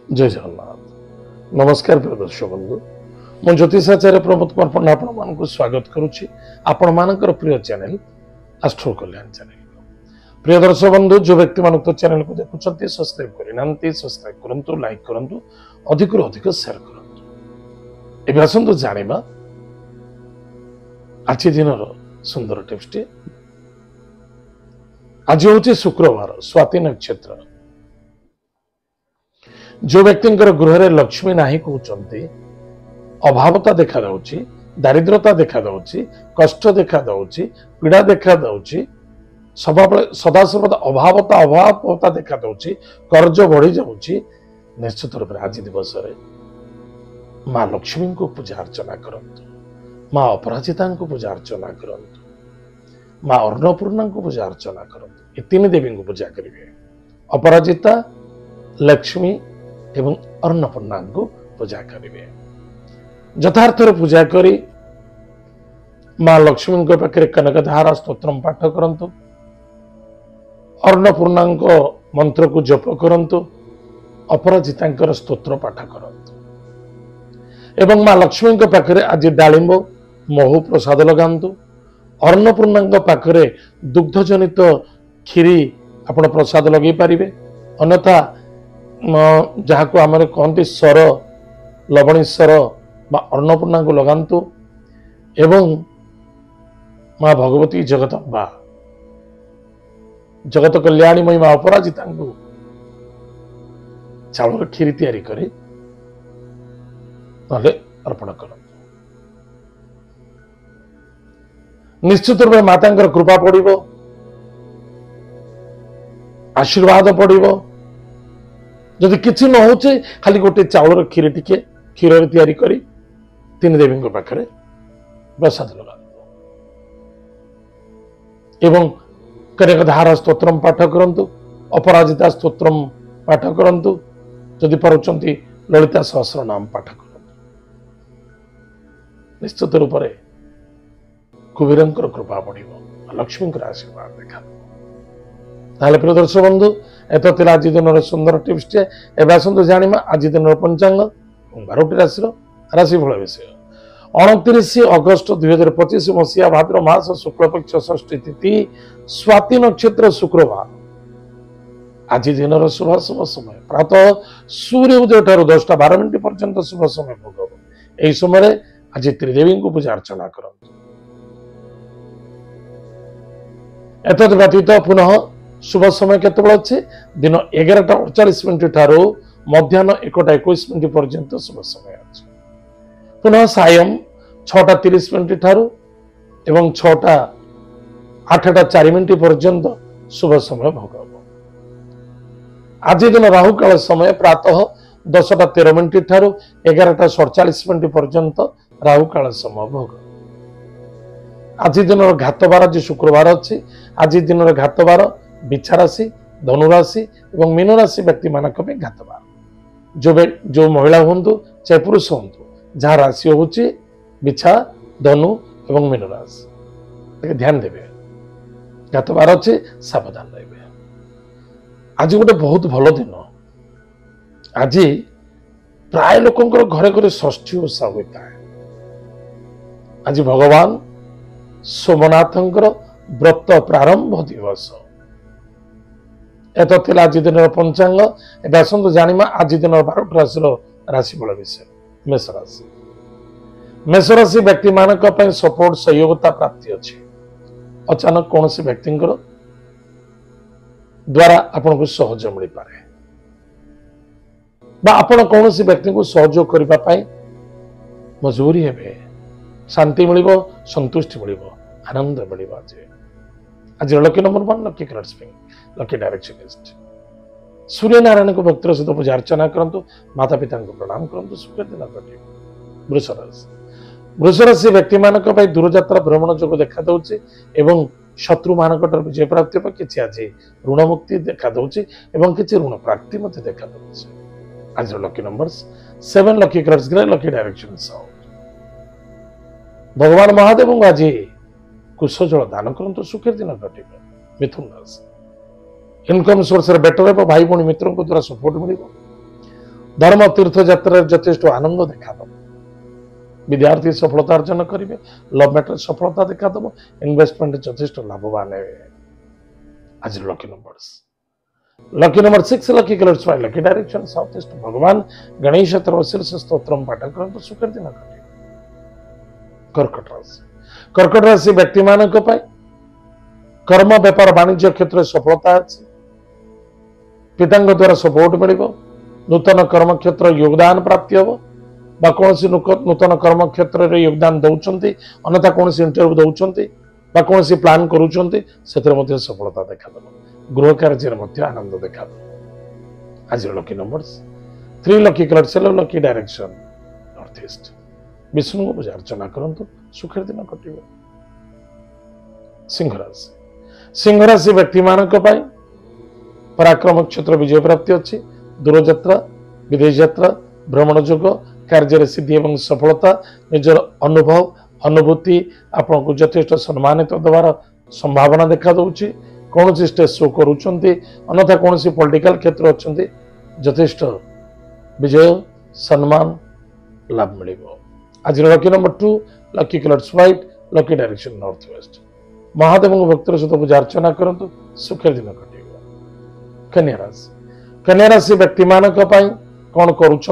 जय जगन्नाथ। नमस्कार प्रिय दर्शक बंधु, मु ज्योतिषाचार्य प्रमोद कुमार पंडा आपण स्वागत करुच्ची आपण मानकर प्रिय चैनल एस्ट्रो कल्याण चैनल। प्रिय दर्शक बंधु, जो व्यक्ति मान चैनल को देखुं सब्सक्राइब करना सब्सक्राइब करूँ, लाइक करूँ, अधिक अधिक शेयर करूँ। एवं आसतु जाना आज दिन सुंदर टिप्स। आज हूँ शुक्रवार, स्वाति नक्षत्र। जो व्यक्ति गृह रे लक्ष्मी नाही कहते अभावता देखा दौची, दारिद्रता देखा दौची, कष्ट देखा दौची, पीड़ा देखा दौची, सदासर्वदा अभावता अभावता देखा दौची, कर्ज बढ़ी जाऊची, निश्चित रूप आज दिवस माँ लक्ष्मी को पूजा अर्चना करंतु, माँ अपराजिता को पूजा अर्चना करंतु, माँ अन्नपूर्णा को पूजा अर्चना करंतु। ये तीन देवी को पूजा करेंगे, अपराजिता, लक्ष्मी एवं अन्नपूर्णा को पूजा करेंगे। यथार्थ पूजा करी माँ लक्ष्मी पाखे कनकधारा स्तोत्रम पाठ करंतु, अन्नपूर्णा मंत्र को जप करंतु, अपराजिता स्तोत्र पाठ करंतु एवं माँ लक्ष्मी पाखे आज डालिंब महू प्रसाद लगांतु। अन्नपूर्णा पाखे दुग्धजनित क्षीरी आपण प्रसाद लगे पारिबे, अन्यथा जहाँ को आम कहते सर लवणेश्वर अन्नपूर्णा को लगांतु एवं माँ भगवती जगदम्बा जगत कल्याणीमयी माँ अपराजिता को चावल क्षीरी तैयारी करी अर्पण कर। निश्चित रूप माता कृपा पड़ो, आशीर्वाद पड़ो। जदि किसी न हो खाली गोटे चाउल क्षीर टिके क्षीर तैयारी करी तीन देवी पाखे प्रसाद लगा एवं कनकधारा स्तोत्रम पाठ करंतु, अपराजिता स्तोत्रम पाठ करंतु, जदि पारुचंती ललिता सहस्र नाम पाठ करंतु। निश्चित रूप से कुबेर कृपा बढ़ो, लक्ष्मी आशीर्वाद देखा। ताहले प्रिय दर्शक बंधु, एत आज दिन सुंदर टिप्स। एवं आसतु जाना आज दिन पंचांग 12टी राशिफल विषय। 29 अगस्ट 2025 मसीहा भाद्र मास शुक्लपक्ष षष्ठी तिथि स्वाति नक्षत्र शुक्रवार। आज दिन शुभ शुभ समय प्रातः सूर्य उदय ठार 10:12 पर्यंत शुभ समय भोग। यही समय आज त्रिदेवी को पूजा अर्चना करंतु। एतद व्यतीत पुनः शुभ समय केतबेले अच्छे दिन 11:48 ठारू मध्याह्न 1:21 पर्यंत शुभ समय अच्छे। पुनः सायं 6:30 ठारू एवं 8:04 पर्यंत शुभ समय भोग। आज दिन राहु काल समय प्रातः 10:13 ठारू 11:47 पर्यंत राहु काल समय भोग। आज दिन घातबार आज शुक्रवार अच्छी। आज दिन घातबार बिछा राशि, धनुराशि और मीन राशि व्यक्ति मान घातबार। जो महिला हूँ चाहे पुरुष हूँ, जहाँ राशि हूँ बिछा, धनु और मीन राशि, ध्यान देवे। घातबार अच्छे, सावधान रहे। आज गोटे बहुत भल दिन। आज प्राय लोकंकर घरे घरे षष्ठी ओषा होता है। आज भगवान सोमनाथंकर व्रत प्रारंभ दिवस। एत आज दिन पंचांग। एवं आसतु जाना आज दिन 12टी राशि राशिफल विषय। मेष राशि। मेष राशि व्यक्ति मान सपोर्ट सहयोगिता प्राप्ति अच्छी। अचानक कौन व्यक्ति द्वारा आपन को सहयोग मिल पारे, आपण कौन व्यक्ति को सहयोग करने मजबूरी हे। शांति मिल, संतुष्टि मिल, आनंद मिल। आज lucky number 1, lucky colour pink, lucky direction east. Surya Narayana को भक्तर सहित पूजा अर्चना करंतु, माता पिता को प्रणाम करंतु, सुख दिन कटे। वृष राशि। वृष राशि व्यक्ति मानक दूरयात्रा भ्रमण जोग देखा दौचे एवं शत्रु मानक विजय प्राप्ति किसी आज ऋण मुक्ति देखा दौचे एवं किसी ऋण प्राप्ति देखा दौचे। आज lucky numbers 7, lucky colours grey, lucky direction south. भगवान महादेव आज कुश जल दान करंतु, सुख दिन कटे। मिथुन राशि। इनकम सोर्स बेटर है, भाई भाई मित्रों द्वारा सपोर्ट मिल। धर्म तीर्थ यात्रा यथेष्ट आनंद देखा विद्यार्थी सफलता अर्जन करेंगे लव मैटर सफलता देखा इन्वेस्टमेंट यथेष्ट लाभवान है आज lucky number 6 lucky colours five lucky direction south east भगवान गणेश शीर्ष स्तोत्रम पाठ करते सुखर दिन कटे कर्कट राशि व्यक्ति मान कर्म व्यापार वाणिज्य क्षेत्र में सफलता अच्छी पिता द्वारा सपोर्ट मिल नूतन कर्म क्षेत्र योगदान प्राप्ति हम कौन नूतन कर्म क्षेत्र में योगदान दौरान अन्यथा कौन इंटरव्यू दौरान कौन प्लान कर सफलता देखा गृह कार्य आनंद देखा आज lucky numbers 3 lucky colour yellow lucky direction north east Vishnu को पूजा अर्चना करंतु सुखर दिन कटिबो सिंह राशि व्यक्ति मानक पराक्रम क्षेत्र विजय प्राप्ति अच्छी दूर यात्रा विदेश यात्रा भ्रमण जोग कार्य सिद्धि एवं सफलता निजर अनुभव अनुभूति आपन को यथेष्ट सम्मानित देवार संभावना देखा दूची कौन स्टेज शो करुँच अन्यथा कौन पॉलिटिकल क्षेत्र अच्छा यथेष्ट विजय सम्मान लाभ मिल आज lucky number 2 lucky colours white lucky direction north west Mahadev भक्तर सहित पूजा अर्चना करंतु सुखर दिन कटिबो कन्या राशि व्यक्ति मानक कौन करुँच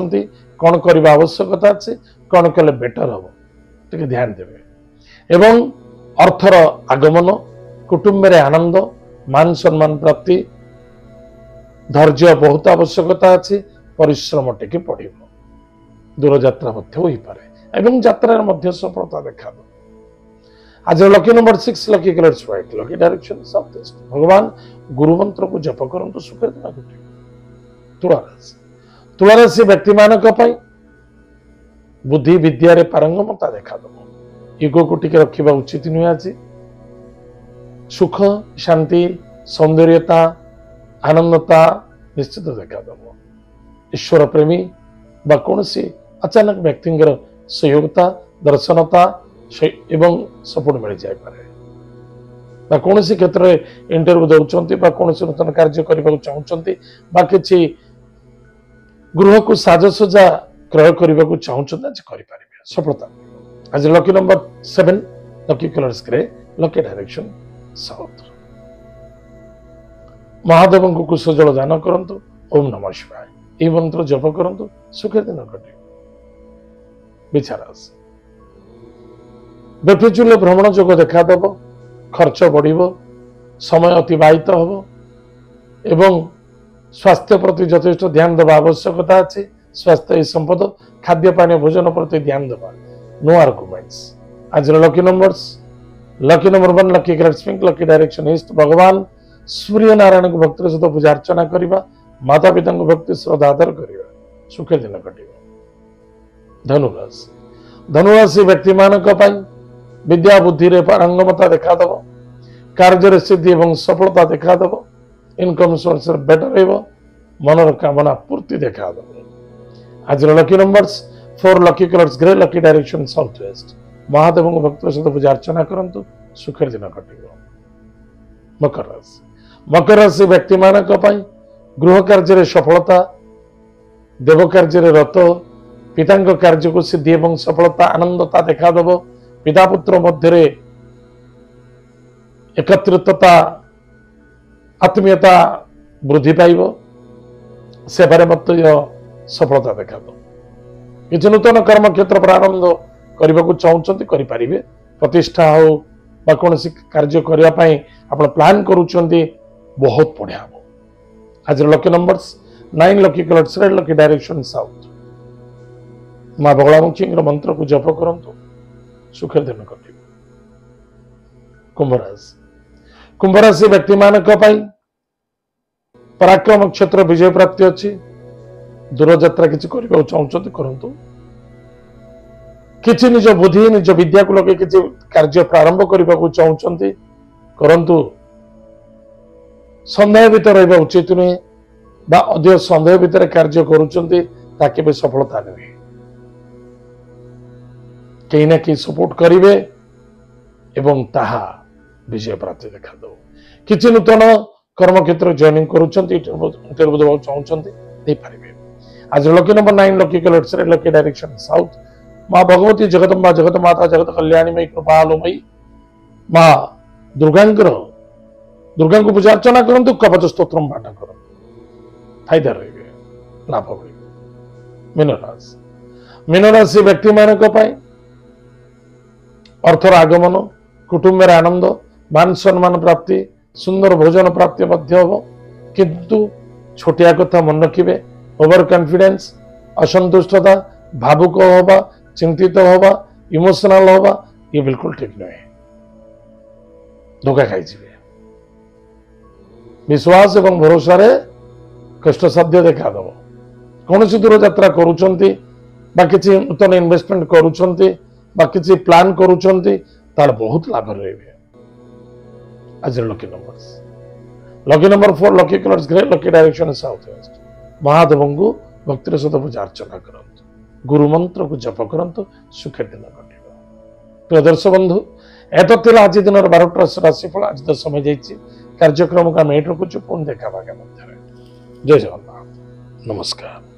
कौन करने आवश्यकता अच्छे कौन कले बेटर हम टे ध्यान देवे एवं अर्थर आगमन कुटुंब में आनंद मान सम्मान प्राप्ति धैर्य बहुत आवश्यकता अच्छी परिश्रम टे पड़ो दूर यात्रा हो पारे एवं यात्रा सफलता देखा आज lucky number 6 lucky colours white lucky direction south east भगवान गुरु मंत्र को जप करंतु सुखर दिन घटे तुला राशि व्यक्ति मानक बुद्धि विद्या रे पारंगमता देखा इगो को टिके रखिबा उचित नुहे आज सुख शांति सौंदर्यता आनंदता निश्चित देखा ईश्वर प्रेमी बा कौन अचानक व्यक्ति सहयोगता दर्शनता एवं सपोर्ट मिल जाए कौन क्षेत्र में इंटरव्यू दौरान कौन नूतन कार्य करने चाहते कि गृह को साजसज्जा क्रय करने को चाहते आज करें सफलता आज lucky number 7 lucky colours grey lucky direction south Mahadev को कुश जल दान करंतु ओम नमः शिवाय ये मंत्र जप करंतु सुखर दिन कटे विचारास बेफिजुल भ्रमण जोग देखादेव खर्च बढ़ समय अतिबाहित हम एवं स्वास्थ्य प्रति यथेष्ट ध्यान देवा आवश्यकता अच्छी स्वास्थ्य ही संपद खाद्य पानी भोजन प्रति ध्यान देवा नो आर्गुमेंट्स आज lucky numbers lucky number 1 lucky colours pink lucky direction east भगवान सूर्य नारायण को भक्ति सहित पूजा अर्चना करवा माता पिता को भक्ति श्रद्धा आदर करवा सुखे दिन कटिबो धनुराशि व्यक्ति मानक विद्या बुद्धि रे पारंगमता देखा कार्य सिद्धि एवं सफलता देखा इनकम सोर्स बेटर हो मनर कामना पूर्ति देखा आज lucky numbers 4 lucky colours grey lucky direction south west Mahadev भक्त सहित पूजा अर्चना करंतु सुखर दिन कटिबो मकर राशि व्यक्ति मानक गृह कार्य सफलता देव कार्य रत पिता कार्य को सिद्धि एवं सफलता आनंदता देखा पिता पुत्र मध्य एकत्रितता आत्मीयता वृद्धि पाइब सेवारे सफलता देखा किसी नूतन कर्म क्षेत्र प्रारंभ करने को चाहते करें प्रतिष्ठा हो कौन कार्य करने आप प्लान करुँच बहुत बढ़िया हम आज lucky numbers 9 lucky colours red lucky direction south माँ बगलामुखी मंत्र को जप करंतु सुखर दिन कटे कुंभ राशि व्यक्ति मानक पराक्रम क्षेत्र विजय प्राप्ति अच्छी दूर यात्रा किसी करने चाहते करंतु किसी निज बुद्धि निज विद्या को लगे किसी कार्य प्रारंभ करने को चाहते करंतु सन्देह भीतर रहा उचित नुहे अधिक सन्देह भीतर कार्य करुँच सफलता नुहे कहीं ना कहीं सपोर्ट करेंगे एवं ताहा विजय प्राप्ति देखा दो किसी नूतन कर्म क्षेत्र जॉइनिंग करुँच इंटरव्यू देवा चाहते आज लकी नंबर 9 लकी कलर्स रे लकी डायरेक्शन साउथ। माँ भगवती जगदम्बा जगत माता जगत कल्याणी मई कृपालुमयी माँ दुर्गा को पूजा अर्चना करंतु कवच स्तोत्रम पाठ करो फायदा रहे लाभ मिले। मीन राशि व्यक्ति मान अर्थर आगमन कुटुंब आनंद मान सम्मान प्राप्ति सुंदर भोजन प्राप्ति हम किंतु छोटिया कथा मन रखिए ओवर कॉन्फिडेंस असंतुष्टता भावुक होगा चिंतित होगा इमोशनल होगा ये बिल्कुल ठीक नहीं। धोखा खाई विश्वास एवं भरोसा रे कष्ट साध्य देखा दब कौन दूर यात्रा करुँच कि नूतन इन्वेस्टमेंट करुँच कि प्लान करुँच बहुत लाभ रहे। आज lucky number 4 lucky colours grey lucky direction south west. Mahadev को भक्तिर सहित पूजा अर्चना करंतु गुरु मंत्र को जप करंतु सुखे दिन कटिब। प्रिय दर्शक बंधु एत आज दिन 12टा राशिफल आज तो समय जाइए कार्यक्रम को आम ये रखुचु पुणी देखा जय जगन्नाथ नमस्कार।